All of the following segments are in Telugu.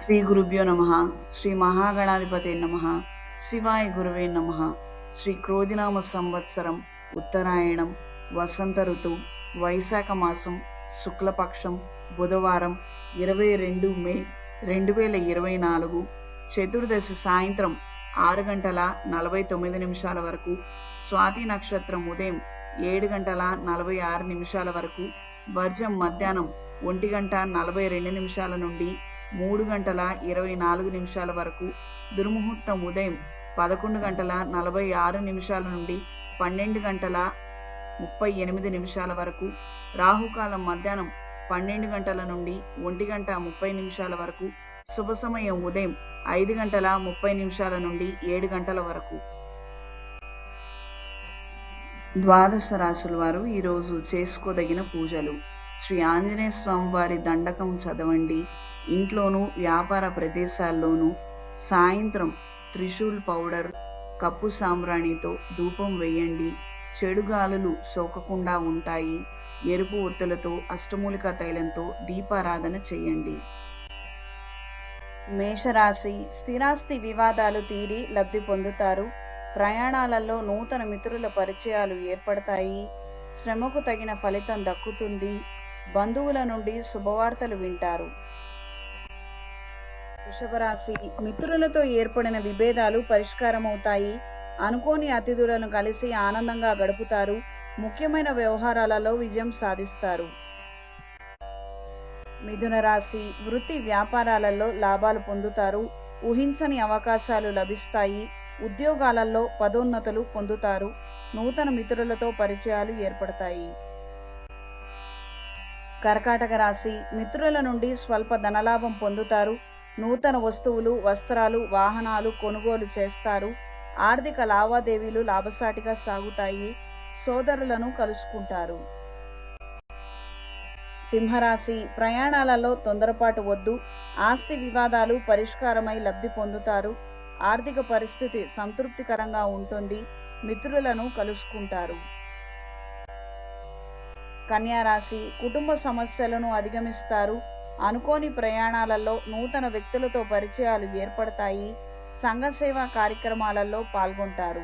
శ్రీ గురుభ్యో నమ. శ్రీ మహాగణాధిపతే నమ. శివాయ గురువే నమ. శ్రీ క్రోధినామ సంవత్సరం ఉత్తరాయణం వసంత ఋతువు వైశాఖ మాసం శుక్లపక్షం బుధవారం 22 మే 2024 చతుర్దశి సాయంత్రం 6:49 వరకు, స్వాతి నక్షత్రం ఉదయం 7:46 వరకు, వర్జం మధ్యాహ్నం 1:42 నుండి 3:24 వరకు, దుర్ముహూర్తం ఉదయం 11:46 నుండి 12:38 వరకు, రాహుకాలం మధ్యాహ్నం 12 గంటల నుండి 1:30 వరకు, శుభ సమయం ఉదయం 5:30 నుండి 7 గంటల వరకు. ద్వాదశ రాశుల వారు ఈరోజు చేసుకోదగిన పూజలు: శ్రీ ఆంజనేయ స్వామి వారి దండకం చదవండి. ఇంట్లోనూ వ్యాపార ప్రదేశాల్లోనూ సాయంత్రం త్రిశూల్ పౌడర్, కప్పు సాంబ్రాణితో ధూపం వేయండి. చెడు గాలులు సోకకుండా ఉంటాయి. ఎరుపు ఒత్తులతో అష్టమూలికా తైలంతో దీపారాధన చేయండి. మేషరాశి: స్థిరాస్తి వివాదాలు తీరి లబ్ధి పొందుతారు. ప్రయాణాలలో నూతన మిత్రుల పరిచయాలు ఏర్పడతాయి. శ్రమకు తగిన ఫలితం దక్కుతుంది. బంధువుల నుండి శుభవార్తలు వింటారు. వృషభరాశి: మిత్రులతో ఏర్పడిన విభేదాలు పరిష్కారమవుతాయి. అనుకోని అతిథులను కలిసి ఆనందంగా గడుపుతారు. ముఖ్యమైన వ్యవహారాలలో విజయం సాధిస్తారు. మిథున రాశి: వృత్తి వ్యాపారాలలో లాభాలు పొందుతారు. ఊహించని అవకాశాలు లభిస్తాయి. ఉద్యోగాలలో పదోన్నతులు పొందుతారు. నూతన మిత్రులతో పరిచయాలు ఏర్పడతాయి. కర్కాటక రాశి: మిత్రుల నుండి స్వల్ప ధనలాభం పొందుతారు. నూతన వస్తువులు, వస్త్రాలు, వాహనాలు కొనుగోలు చేస్తారు. ఆర్థిక లావాదేవీలు లాభసాటిగా సాగుతాయి. సోదరులను కలుసుకుంటారు. సింహరాశి: ప్రయాణాలలో తొందరపాటు వద్దు. ఆస్తి వివాదాలు పరిష్కారమై లబ్ధి పొందుతారు. ఆర్థిక పరిస్థితి సంతృప్తికరంగా ఉంటుంది. మిత్రులను కలుసుకుంటారు. కన్యా రాశి: కుటుంబ సమస్యలను అధిగమిస్తారు. అనుకోని ప్రయాణాలలో నూతన వ్యక్తులతో పరిచయాలు ఏర్పడతాయి. సంఘ సేవా కార్యక్రమాలలో పాల్గొంటారు.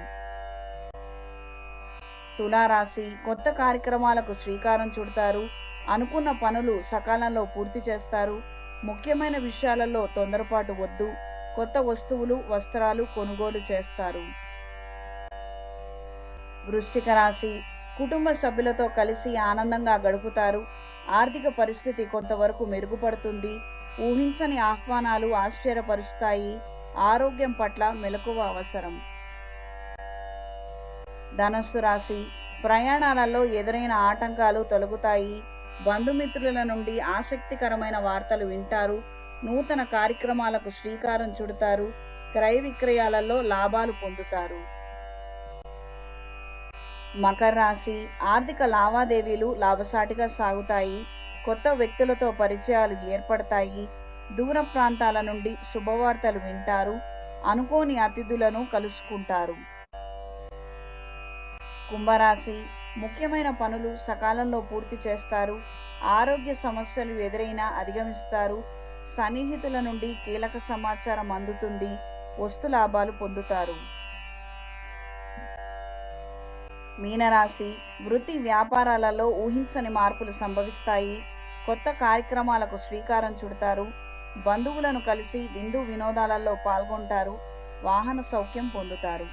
తులారాశి: కొత్త కార్యక్రమాలకు శ్రీకారం చుడతారు. అనుకున్న పనులు సకాలంలో పూర్తి చేస్తారు. ముఖ్యమైన విషయాలలో తొందరపాటు వద్దు. కొత్త వస్తువులు, వస్త్రాలు కొనుగోలు చేస్తారు. వృశ్చిక రాశి: కుటుంబ సభ్యులతో కలిసి ఆనందంగా గడుపుతారు. ఆర్థిక పరిస్థితి కొంతవరకు మెరుగుపడుతుంది. ఊహించని ఆహ్వానాలు ఆశ్చర్యపరుస్తాయి. ఆరోగ్యం పట్ల మెలకువ అవసరం. ధనస్సు రాశి: ప్రయాణాలలో ఎదురైన ఆటంకాలు తొలగుతాయి. బంధుమిత్రుల నుండి ఆసక్తికరమైన వార్తలు వింటారు. నూతన కార్యక్రమాలకు శ్రీకారం చుడతారు. క్రయ విక్రయాలలో లాభాలు పొందుతారు. మకర రాశి: ఆర్థిక లావాదేవీలు లాభసాటిగా సాగుతాయి. కొత్త వ్యక్తులతో పరిచయాలు ఏర్పడతాయి. దూర ప్రాంతాల నుండి శుభవార్తలు వింటారు. అనుకోని అతిథులను కలుసుకుంటారు. కుంభరాశి: ముఖ్యమైన పనులు సకాలంలో పూర్తి చేస్తారు. ఆరోగ్య సమస్యలు ఎదురైనా అధిగమిస్తారు. సన్నిహితుల నుండి కీలక సమాచారం అందుతుంది. వస్తు లాభాలు పొందుతారు. మీనరాశి: వృత్తి వ్యాపారాలలో ఊహించని మార్పులు సంభవిస్తాయి. కొత్త కార్యక్రమాలకు శ్రీకారం చుడతారు. బంధువులను కలిసి విందు వినోదాలలో పాల్గొంటారు. వాహన సౌఖ్యం పొందుతారు.